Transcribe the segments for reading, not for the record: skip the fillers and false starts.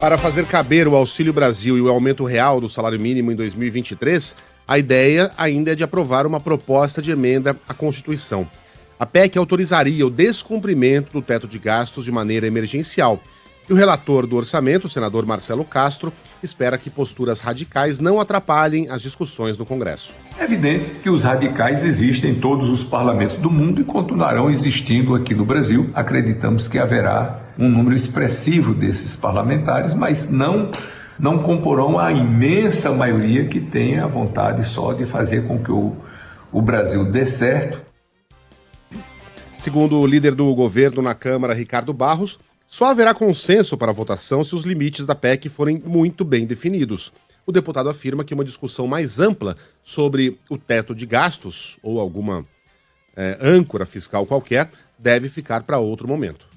Para fazer caber o Auxílio Brasil e o aumento real do salário mínimo em 2023, a ideia ainda é de aprovar uma proposta de emenda à Constituição. A PEC autorizaria o descumprimento do teto de gastos de maneira emergencial. E o relator do orçamento, o senador Marcelo Castro, espera que posturas radicais não atrapalhem as discussões no Congresso. É evidente que os radicais existem em todos os parlamentos do mundo e continuarão existindo aqui no Brasil. Acreditamos que haverá um número expressivo desses parlamentares, mas não comporão a imensa maioria que tem a vontade só de fazer com que o Brasil dê certo. Segundo o líder do governo na Câmara, Ricardo Barros, só haverá consenso para a votação se os limites da PEC forem muito bem definidos. O deputado afirma que uma discussão mais ampla sobre o teto de gastos ou alguma âncora fiscal qualquer deve ficar para outro momento.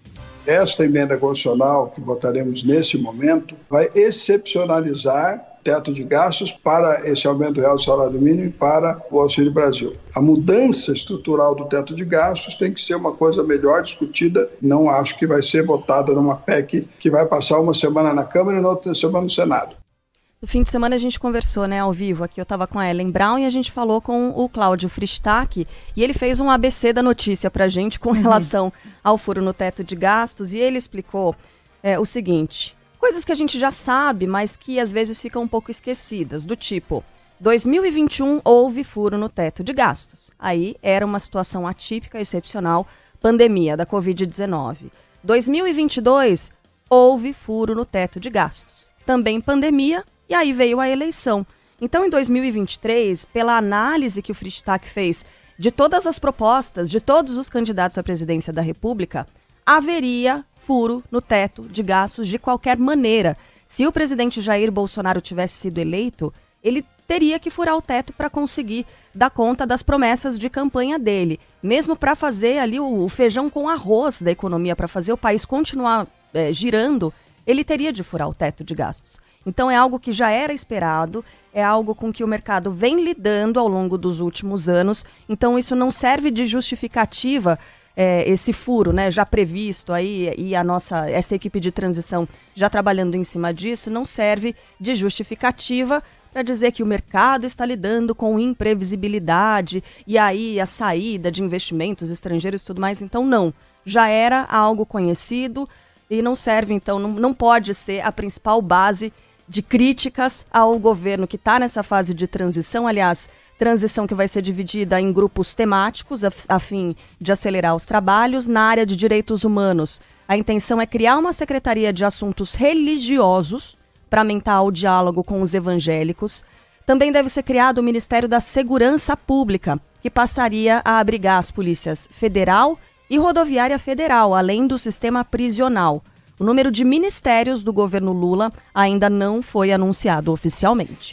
Esta emenda constitucional que votaremos nesse momento vai excepcionalizar teto de gastos para esse aumento real do salário mínimo e para o Auxílio Brasil. A mudança estrutural do teto de gastos tem que ser uma coisa melhor discutida. Não acho que vai ser votada numa PEC que vai passar uma semana na Câmara e na outra semana no Senado. No fim de semana a gente conversou, ao vivo. Aqui eu estava com a Ellen Brown e a gente falou com o Cláudio Fristac e ele fez um ABC da notícia para a gente com relação ao furo no teto de gastos e ele explicou o seguinte: coisas que a gente já sabe, mas que às vezes ficam um pouco esquecidas, do tipo, 2021 houve furo no teto de gastos. Aí era uma situação atípica, excepcional, pandemia da Covid-19. 2022 houve furo no teto de gastos. Também pandemia. E aí veio a eleição. Então, em 2023, pela análise que o Fristac fez de todas as propostas, de todos os candidatos à presidência da República, haveria furo no teto de gastos de qualquer maneira. Se o presidente Jair Bolsonaro tivesse sido eleito, ele teria que furar o teto para conseguir dar conta das promessas de campanha dele. Mesmo para fazer ali o feijão com arroz da economia, para fazer o país continuar girando, ele teria de furar o teto de gastos. Então é algo que já era esperado, é algo com que o mercado vem lidando ao longo dos últimos anos, então isso não serve de justificativa, esse furo, já previsto aí, e essa equipe de transição já trabalhando em cima disso, não serve de justificativa para dizer que o mercado está lidando com imprevisibilidade e aí a saída de investimentos estrangeiros e tudo mais, então não, já era algo conhecido e não serve, então, não pode ser a principal base de críticas ao governo que está nessa fase de transição, aliás, transição que vai ser dividida em grupos temáticos a fim de acelerar os trabalhos. Na área de direitos humanos, a intenção é criar uma secretaria de assuntos religiosos para aumentar o diálogo com os evangélicos. Também deve ser criado o Ministério da Segurança Pública, que passaria a abrigar as polícias federal e rodoviária federal, além do sistema prisional. O número de ministérios do governo Lula ainda não foi anunciado oficialmente.